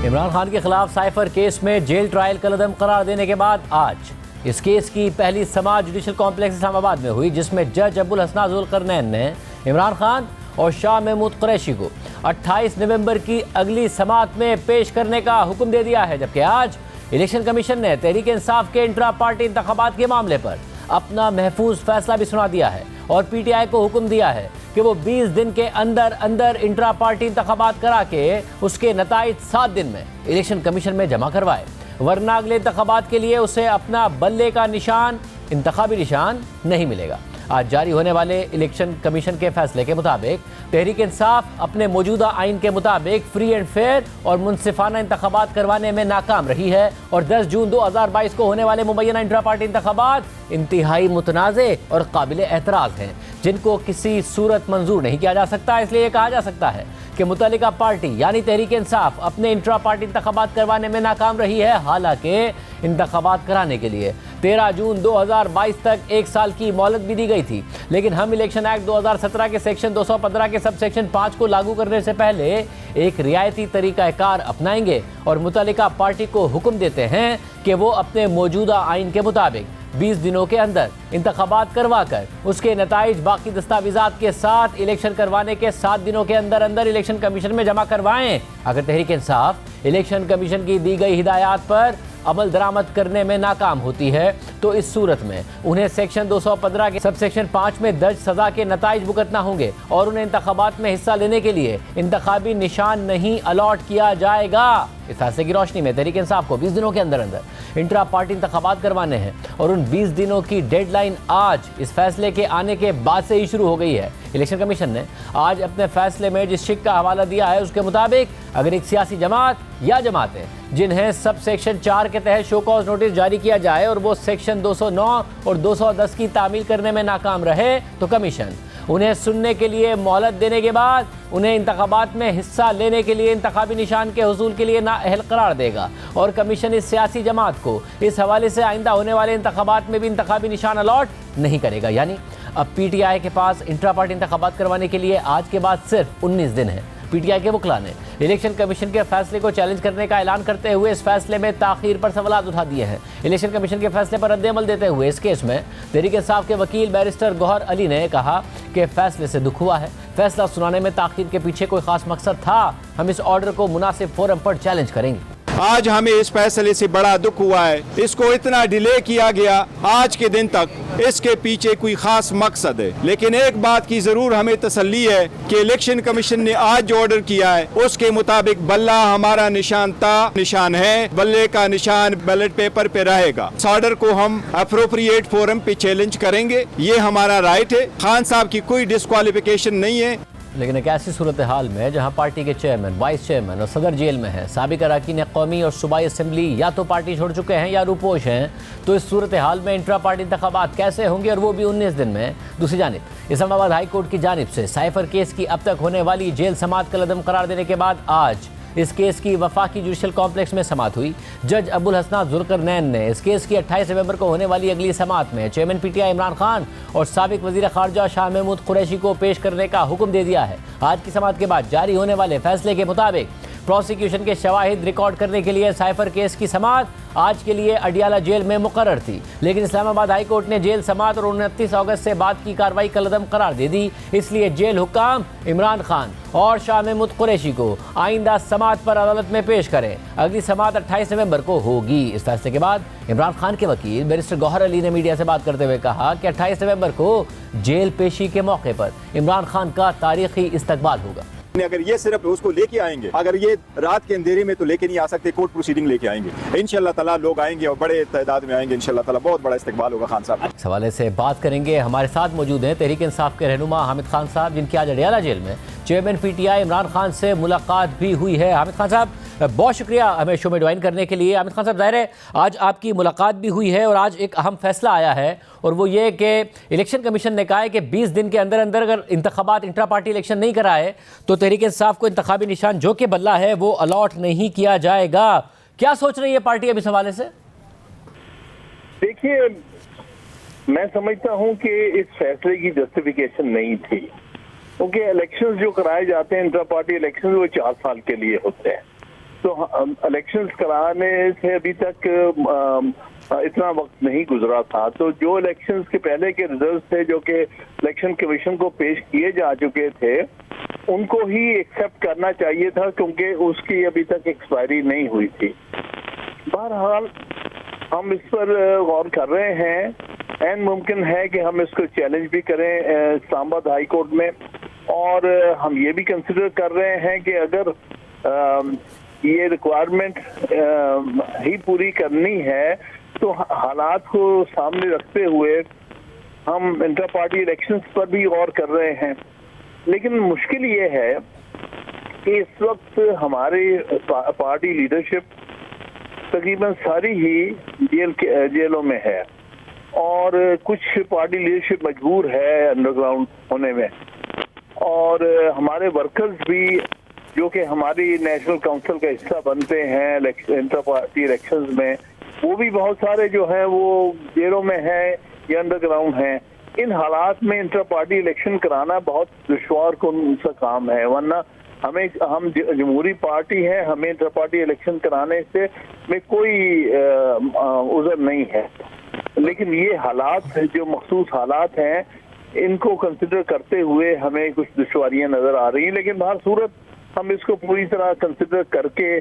इमरान खान के खिलाफ cipher case में जेल ट्रायल कलअदम करार देने के बाद आज इस केस की पहली समाअत जुडिशल कॉम्प्लेक्स इस्लामाबाद में हुई, जिसमें जज अबुल हसन जुल्करनैन ने इमरान खान और शाह महमूद कुरैशी को 28 नवंबर की अगली समाअत में पेश करने का हुक्म दे दिया है। जबकि आज इलेक्शन कमीशन ने तहरीक इंसाफ के इंट्रा पार्टी इंतखाबात के मामले पर अपना महफूज फैसला भी सुना दिया है और पीटीआई को हुक्म दिया है कि वो 20 दिन के अंदर अंदर इंट्रा पार्टी इंतखाबात करा के उसके नताइज 7 दिन में इलेक्शन कमीशन में जमा करवाए, वरना अगले इंतखाबात के लिए उसे अपना बल्ले का निशान, इंतखाबी निशान नहीं मिलेगा। आज जारी होने वाले इलेक्शन कमीशन के फैसले के मुताबिक तहरीक इंसाफ अपने मौजूदा आइन के मुताबिक फ्री एंड फेयर और मुनसिफाना इंतखाबात करवाने में नाकाम रही है और 10 जून 2022 को होने वाले मुबैना इंट्रा पार्टी इंतखाबात इंतहाई मुतनाज़े और काबिल एतराज़ हैं, जिनको किसी सूरत मंजूर नहीं किया जा सकता। इसलिए कहा जा सकता है कि मुतल्लिका पार्टी यानी तहरीक इंसाफ अपने इंट्रा पार्टी इंतखाबात करवाने में नाकाम रही है। हालांकि इंतखाबात कराने के लिए 13 जून 2022 तक 1 साल की मोहलत भी दी गई थी, लेकिन हम इलेक्शन एक्ट 2017 के सेक्शन 215 के सब सेक्शन 5 को लागू करने से पहले एक रियायती तरीकाकार अपनाएंगे और मुतल्लिका पार्टी को हुक्म देते हैं कि वो अपने मौजूदा आइन के मुताबिक 20 दिनों के अंदर इंतखाबात करवा कर उसके नताइज बाकी दस्तावेजात के साथ इलेक्शन करवाने के 7 दिनों के अंदर अंदर इलेक्शन कमीशन में जमा करवाएं। अगर तहरीक इंसाफ इलेक्शन कमीशन की दी गई हिदायत पर अमल दरामद करने में नाकाम होती है तो इस सूरत में उन्हें सेक्शन 215 के सब सेक्शन 5 में दर्ज सजा के नताइज भुगतना होंगे और उन्हें इंतखाबात में हिस्सा लेने के लिए इंतखाबी निशान नहीं अलॉट किया जाएगा। इस फैसले की रोशनी में तहरीक इंसाफ को 20 दिनों के अंदर अंदर इंट्रा पार्टी इंतखाबात करवाने हैं और उन 20 दिनों की डेडलाइन आज इस फैसले के आने के बाद से ही शुरू हो गई है। इलेक्शन कमीशन ने आज अपने फैसले में जिस शिक का हवाला दिया है उसके मुताबिक अगर एक सियासी जमात या जमातें जिन्हें सब सेक्शन 4 के तहत शो कॉज नोटिस जारी किया जाए और वो सेक्शन 209 और 210 की तामील करने में नाकाम रहे तो कमीशन उन्हें सुनने के लिए मोहलत देने के बाद उन्हें इंतखाबात में हिस्सा लेने के लिए इंतखाबी निशान के हुसूल के लिए नाअहल करार देगा और कमीशन इस सियासी जमात को इस हवाले से आइंदा होने वाले इंतखाबात में भी इंतखाबी निशान अलॉट नहीं करेगा। यानी अब पीटीआई के पास इंट्रा पार्टी इंतखाबात करवाने के लिए आज के बाद सिर्फ 19 दिन है। पीटीआई के वकला ने इलेक्शन कमीशन के फैसले को चैलेंज करने का ऐलान करते हुए इस फैसले में ताखीर पर सवाल उठा दिए हैं। इलेक्शन कमीशन के फैसले पर रद्द-ए-अमल देते हुए इस केस में तहरीक इंसाफ के वकील बैरिस्टर गौहर अली ने कहा कि फैसले से दुख हुआ है, फैसला सुनाने में ताखीर के पीछे कोई खास मकसद था, हम इस ऑर्डर को मुनासिब फोरम पर चैलेंज करेंगे। आज हमें इस फैसले से बड़ा दुख हुआ है, इसको इतना डिले किया गया आज के दिन तक, इसके पीछे कोई खास मकसद है। लेकिन एक बात की जरूर हमें तसल्ली है कि इलेक्शन कमीशन ने आज जो ऑर्डर किया है उसके मुताबिक बल्ला हमारा निशान है, बल्ले का निशान बैलेट पेपर पे रहेगा। इस ऑर्डर को हम अप्रोप्रिएट फोरम पे चैलेंज करेंगे, ये हमारा राइट है। खान साहब की कोई डिस्क्वालिफिकेशन नहीं है। लेकिन एक ऐसी सूरत हाल में जहां पार्टी के चेयरमैन, वाइस चेयरमैन और सदर जेल में हैं, साबिक अरकान कौमी और सूबाई असम्बली या तो पार्टी छोड़ चुके हैं या रूपोश हैं, तो इस सूरत हाल में इंट्रा पार्टी इंतखाबात कैसे होंगे और वो भी 19 दिन में। दूसरी जानिब इस्लामाबाद हाई कोर्ट की जानिब से साइफर केस की अब तक होने वाली जेल समाअत कलअदम करार देने के बाद आज इस केस की वफाकी जुडिशल कॉम्प्लेक्स में समाअत हुई। जज अबुल हसन जुल्करनैन ने इस केस की 28 नवंबर को होने वाली अगली समाअत में चेयरमैन पीटीआई इमरान खान और साबिक वजीर खारजा शाह महमूद कुरैशी को पेश करने का हुक्म दे दिया है। आज की समाअत के बाद जारी होने वाले फैसले के मुताबिक प्रोसिक्यूशन के शवाहिद रिकॉर्ड करने के लिए साइफर केस की समाअत आज के लिए अडियाला जेल में मुकर्रर थी, लेकिन इस्लामाबाद हाई कोर्ट ने जेल समाअत और 29 अगस्त से बाद की कार्रवाई कलअदम करार दे दी। इसलिए जेल हुक्काम इमरान खान और शाह महमूद कुरैशी को आइंदा समाअत पर अदालत में पेश करें। अगली समाअत 28 नवंबर को होगी। इस फैसले के बाद इमरान खान के वकील बैरिस्टर गौहर अली ने मीडिया से बात करते हुए कहा कि 28 नवंबर को जेल पेशी के मौके पर इमरान खान का तारीखी इस्तकबाल होगा। अगर ये सिर्फ उसको लेके आएंगे, अगर ये रात के अंधेरे में तो लेके नहीं आ सकते, कोर्ट प्रोसीडिंग लेके आएंगे। इंशाल्लाह ताला लोग आएंगे और बड़े तादाद में आएंगे। इंशाल्लाह ताला बहुत बड़ा इस्तकबाल होगा खान साहब। इस हवाले से बात करेंगे। हमारे साथ मौजूद हैं तहरीक इंसाफ के रहनुमा हामिद खान साहब, जिनकी आज अडियाला जेल में चेयरमैन पीटीआई इमरान खान से मुलाकात भी हुई है। हामिद खान साहब, बहुत शुक्रिया हमें शो में ज्वाइन करने के लिए। हामिद खान साहब, ज़ाहिर है आज आपकी मुलाकात भी हुई है और आज एक अहम फैसला आया है और वो ये कि इलेक्शन कमीशन ने कहा है कि 20 दिन के अंदर अंदर अगर इंतखाबात इंट्रा पार्टी इलेक्शन नहीं कराए तो तहरीक इंसाफ को इंतखाबी निशान जो कि बल्ला है वो अलॉट नहीं किया जाएगा। क्या सोच रही है पार्टी अब इस हवाले से? देखिए, मैं समझता हूं कि इस फैसले की जस्टिफिकेशन नहीं थी, क्योंकि इलेक्शंस जो कराए जाते हैं इंट्रा पार्टी इलेक्शन वो 4 साल के लिए होते हैं। तो इलेक्शंस कराने से अभी तक इतना वक्त नहीं गुजरा था। तो जो इलेक्शंस के पहले के रिजल्ट्स थे जो कि इलेक्शन कमीशन को पेश किए जा चुके थे, उनको ही एक्सेप्ट करना चाहिए था, क्योंकि उसकी अभी तक एक्सपायरी नहीं हुई थी। बहरहाल हम इस पर गौर कर रहे हैं। एन मुमकिन है कि हम इसको चैलेंज भी करें इस्लामाबाद हाई कोर्ट में, और हम ये भी कंसिडर कर रहे हैं कि अगर ये रिक्वायरमेंट ही पूरी करनी है तो हालात को सामने रखते हुए हम इंटर पार्टी इलेक्शंस पर भी गौर कर रहे हैं। लेकिन मुश्किल ये है कि इस वक्त हमारी पार्टी लीडरशिप तकरीबन सारी ही जेलों में है, और कुछ पार्टी लीडरशिप मजबूर है अंडरग्राउंड होने में, और हमारे वर्कर्स भी जो कि हमारी नेशनल काउंसिल का हिस्सा बनते हैं इंटर पार्टी इलेक्शंस में, वो भी बहुत सारे जो हैं वो जेलों में हैं या अंडरग्राउंड हैं। इन हालात में इंटर पार्टी इलेक्शन कराना बहुत दुश्वार कौन सा काम है, वरना हम जमहूरी पार्टी है, हमें इंटर पार्टी इलेक्शन कराने से में कोई उज़र नहीं है। लेकिन ये हालात जो मखसूस हालात हैं, इनको कंसिडर करते हुए हमें कुछ दुश्वारियां नजर आ रही हैं। लेकिन बाहर सूरत हम इसको पूरी तरह कंसिडर करके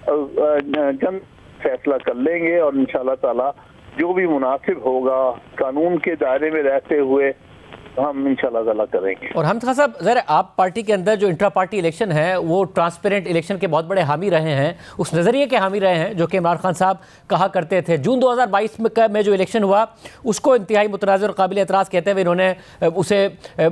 जल्द फैसला कर लेंगे, और इंशाल्लाह ताला जो भी मुनासिब होगा कानून के दायरे में रहते हुए हम इंशाल्लाह ताला करेंगे। और हम साहब ज़रा आप पार्टी के अंदर जो इंट्रा पार्टी इलेक्शन है वो ट्रांसपेरेंट इलेक्शन के बहुत बड़े हामी रहे हैं, उस नज़रिए के हामी रहे हैं जो कि इमरान खान साहब कहा करते थे। जून 2022 में जो इलेक्शन हुआ उसको इंतहाई मुतनाज़िर और काबिल एतराज़ कहते हुए इन्होंने उसे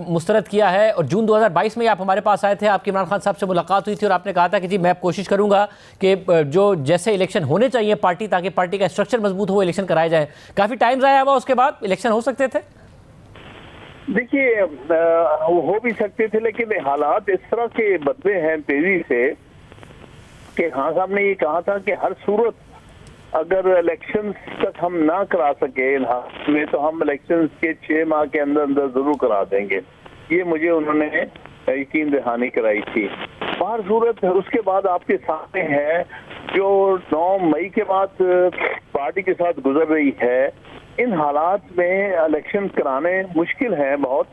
मुस्तरद किया है। और जून 2022 में आप हमारे पास आए थे, आपकी इमरान खान साहब से मुलाकात हुई थी और आपने कहा था कि जी मैं कोशिश करूँगा कि जो जैसे इलेक्शन होने चाहिए पार्टी, ताकि पार्टी का स्ट्रक्चर मजबूत हो, इलेक्शन कराए जाए। काफ़ी टाइम ज़ाया हुआ, उसके बाद इलेक्शन हो सकते थे। देखिए हो भी सकते थे, लेकिन हालात इस तरह के बदले हैं तेजी से कि खान साहब ने ये कहा था कि हर सूरत अगर इलेक्शंस तक हम ना करा सके इन हालात में तो हम इलेक्शंस के 6 माह के अंदर अंदर जरूर करा देंगे। ये मुझे उन्होंने यकीन दहानी कराई थी। बाहर सूरत उसके बाद आपके सामने है जो 9 मई के बाद पार्टी के साथ गुजर रही है। इन हालात में इलेक्शन कराने मुश्किल है बहुत,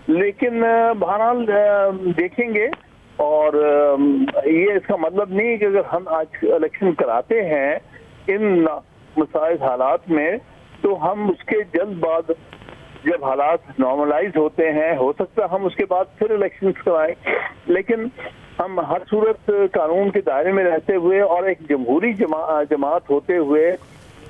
लेकिन बहरहाल देखेंगे। और ये इसका मतलब नहीं कि अगर हम आज इलेक्शन कराते हैं इन मसाइल हालात में तो हम उसके जल्द बाद जब हालात नॉर्मलाइज होते हैं, हो सकता है हम उसके बाद फिर इलेक्शन कराएं। लेकिन हम हर सूरत कानून के दायरे में रहते हुए और एक जमहूरी जमात होते हुए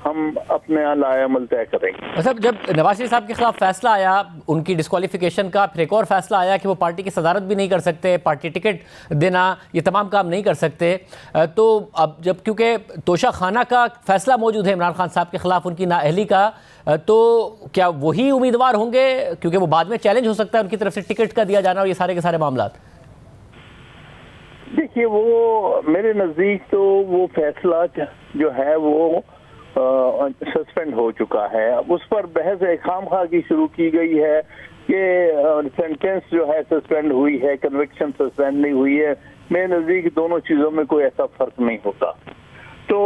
हम अपने लाएअमल तय करेंगे। मतलब जब नवाज शरीफ साहब के खिलाफ फैसला आया उनकी डिस्क्वालिफिकेशन का, फिर एक और फैसला आया कि वो पार्टी की सदारत भी नहीं कर सकते, पार्टी टिकट देना, ये तमाम काम नहीं कर सकते, तो अब जब क्योंकि तोशा खाना का फैसला मौजूद है इमरान खान साहब के खिलाफ उनकी नाअहली का, तो क्या वही उम्मीदवार होंगे? क्योंकि वो बाद में चैलेंज हो सकता है उनकी तरफ से टिकट का दिया जाना और ये सारे के सारे मामला। देखिए वो मेरे नज़दीक तो वो फैसला जो है वो सस्पेंड हो चुका है। उस पर बहस खामखा की शुरू की गई है कि सेंटेंस जो है सस्पेंड हुई है, कन्विक्शन सस्पेंड नहीं हुई है। मेरे नज़दीक दोनों चीज़ों में कोई ऐसा फर्क नहीं होता। तो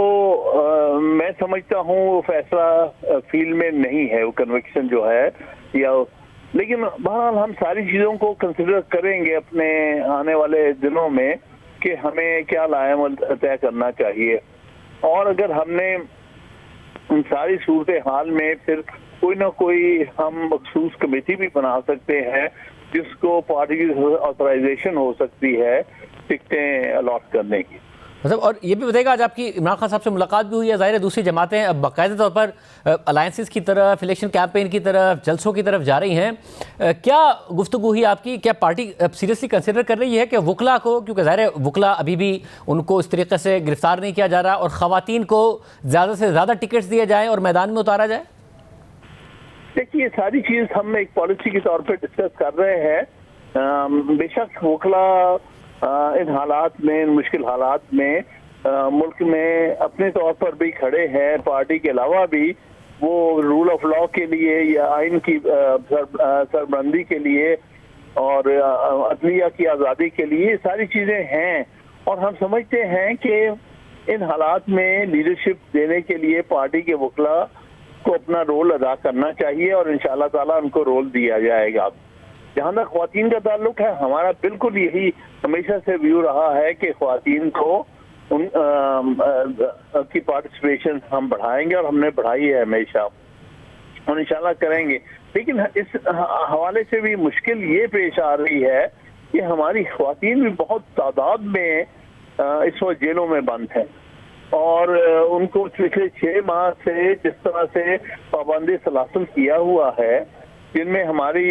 मैं समझता हूँ वो फैसला फील्ड में नहीं है, वो कन्विक्शन जो है या, लेकिन बहरहाल हम सारी चीज़ों को कंसिडर करेंगे अपने आने वाले दिनों में कि हमें क्या लाएअमल तय करना चाहिए। और अगर हमने उन सारी सूरत हाल में फिर कोई ना कोई हम मखसूस कमेटी भी बना सकते हैं जिसको पार्टी की ऑथराइजेशन हो सकती है टिकटें अलॉट करने की। मतलब और ये भी बताइएगा, आज आपकी इमरान खान साहब से मुलाकात भी हुई है, ज़ाहिर है दूसरी जमातें अब बाकायदा तौर पर अलायंसेस की तरफ, इलेक्शन कैंपेन की तरफ, जलसों की तरफ जा रही हैं। क्या गुफ्तगू हुई आपकी? क्या पार्टी सीरियसली कंसिडर कर रही है कि वकला को, क्योंकि ज़ाहिर है वकला अभी भी उनको इस तरीके से गिरफ्तार नहीं किया जा रहा, और ख़वातीन को ज़्यादा से ज़्यादा टिकट्स दिए जाएँ और मैदान में उतारा जाए? देखिए सारी चीज़ हम एक पॉलिसी के तौर पर डिस्कस कर रहे हैं। बेशक वकला इन हालात में, इन मुश्किल हालात में मुल्क में अपने तौर पर भी खड़े हैं, पार्टी के अलावा भी वो रूल ऑफ लॉ के लिए या आइन की सरबंदी के लिए और अदलिया की आज़ादी के लिए सारी चीज़ें हैं। और हम समझते हैं कि इन हालात में लीडरशिप देने के लिए पार्टी के वकला को अपना रोल अदा करना चाहिए और इंशाअल्लाह ताला उनको रोल दिया जाएगा। जहाँ तक ख्वातीन का ताल्लुक है, हमारा बिल्कुल यही हमेशा से व्यू रहा है कि ख्वातीन को उन की पार्टिसिपेशन हम बढ़ाएंगे और हमने बढ़ाई है हमेशा और इंशाल्लाह करेंगे। लेकिन इस हवाले से भी मुश्किल ये पेश आ रही है कि हमारी ख्वातीन भी बहुत तादाद में इस वक्त जेलों में बंद है और उनको पिछले 6 माह से जिस तरह से पाबंदी सलासल किया हुआ है, जिनमें हमारी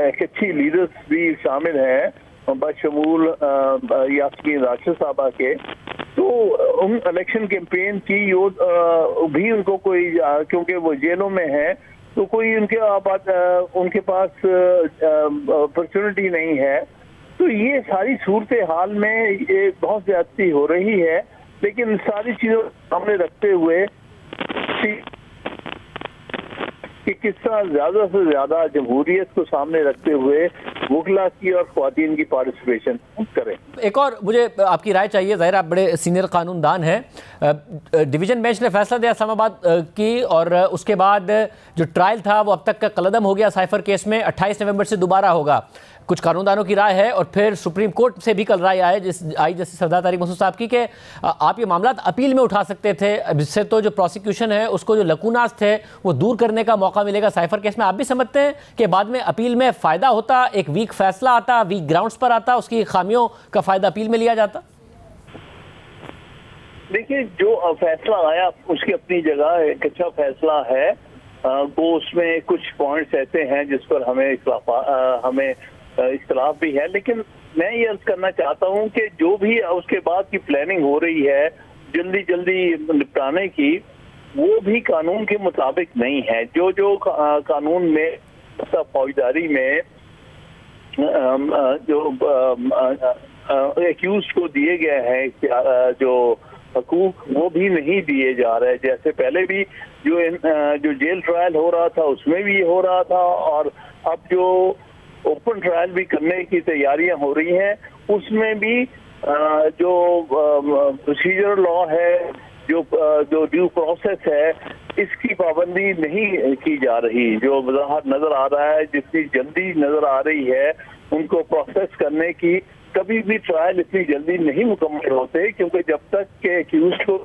एक अच्छी लीडर्स भी शामिल हैं बशमूल यास्मीन राशिद साहबा के, तो उन इलेक्शन कैंपेन की भी उनको कोई, क्योंकि वो जेलों में है तो कोई उनके पास अपॉर्चुनिटी नहीं है। तो ये सारी सूरत हाल में ये बहुत ज्यादती हो रही है, लेकिन सारी चीजों सामने रखते हुए कि किस तरह ज्यादा से ज्यादा जमहूरियत को सामने रखते हुए वकला की और ख्वातीन की पार्टिसिपेशन करें। एक और मुझे आपकी राय चाहिए, ज़ाहिर आप बड़े सीनियर कानूनदान हैं। डिवीज़न बेंच ने फैसला दिया इस्लामाबाद की और उसके बाद जो ट्रायल था वो अब तक का कलअदम हो गया साइफर केस में, 28 नवंबर से दोबारा होगा। कुछ कानूनदानों की राय है और फिर सुप्रीम कोर्ट से भी कल राय आई जस्टिस सरदार तारिक मसूद साहब की कि आप ये मामला अपील में उठा सकते थे, जिससे तो जो प्रोसिक्यूशन है उसको जो लकूनास थे वो दूर करने का मौका मिलेगा साइफर केस में। आप भी समझते हैं कि बाद में अपील में फ़ायदा होता, एक वीक फैसला आता, वीक ग्राउंड्स पर आता, उसकी खामियों का फ़ायदा अपील में लिया जाता? देखिए, जो फैसला आया उसकी अपनी जगह एक अच्छा फैसला है। वो उसमें कुछ पॉइंट्स ऐसे हैं जिस पर हमें इख्तिलाफ भी है, लेकिन मैं ये अर्ज करना चाहता हूँ कि जो भी उसके बाद की प्लानिंग हो रही है जल्दी जल्दी निपटाने की, वो भी कानून के मुताबिक नहीं है। जो कानून में फौजदारी में जो एक्यूज को दिए गए हैं जो हकूक, वो भी नहीं दिए जा रहे। जैसे पहले भी जो जेल ट्रायल हो रहा था उसमें भी ये हो रहा था और अब जो ओपन ट्रायल भी करने की तैयारियां हो रही हैं उसमें भी जो प्रोसीजर लॉ है, जो ड्यू प्रोसेस है, इसकी पाबंदी नहीं की जा रही। जो वजाहत नजर आ रहा है, जितनी जल्दी नजर आ रही है उनको प्रोसेस करने की, कभी भी ट्रायल इतनी जल्दी नहीं मुकम्मल होते, क्योंकि जब तक के एक्यूज को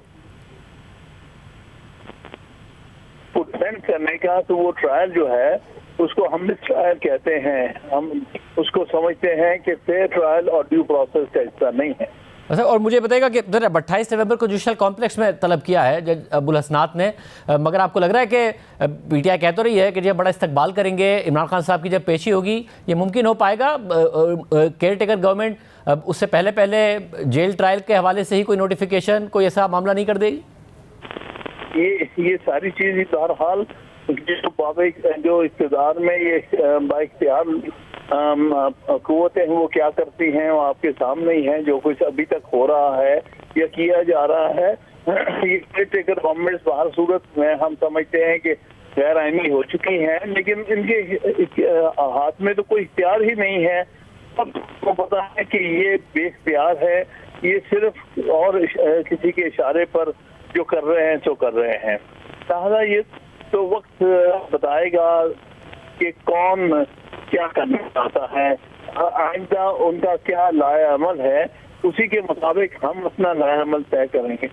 डिफेंड करने का, तो वो ट्रायल जो है उसको हम मिस ट्रायल कहते हैं। हम उसको समझते हैं कि फेयर ट्रायल और ड्यू प्रोसेस का हिस्सा नहीं है। अच्छा, और मुझे बताइएगा कि 28 नवंबर को जुडिशल कॉम्प्लेक्स में तलब किया है जज अबुल हसनात ने, मगर आपको लग रहा है कि पीटीआई कह तो रही है कि जब बड़ा इस्तकबाल करेंगे, इमरान खान साहब की जब पेशी होगी, ये मुमकिन हो पाएगा? केयर टेकर गवर्नमेंट उससे पहले जेल ट्रायल के हवाले से ही कोई नोटिफिकेशन, कोई ऐसा मामला नहीं कर देगी? ये सारी चीज़ बहरहाल जो इख्तियार में ये बाइख्तियार कुव्वतें हैं वो क्या करती हैं वो आपके सामने ही है। जो कुछ अभी तक हो रहा है या किया जा रहा है, ये टेकर गवर्नमेंट बाहर सूरत में हम समझते हैं कि गैर आईनी हो चुकी हैं, लेकिन इनके हाथ में तो कोई इख्तियार ही नहीं है। सबको पता है कि ये बेइख्तियार है, ये सिर्फ और किसी के इशारे पर जो कर रहे हैं सो कर रहे हैं। लिहाजा ये तो वक्त बताएगा कि कौन क्या करना चाहता है, आइंदा उनका क्या लाया अमल है, उसी के मुताबिक हम अपना लाया अमल तय करेंगे।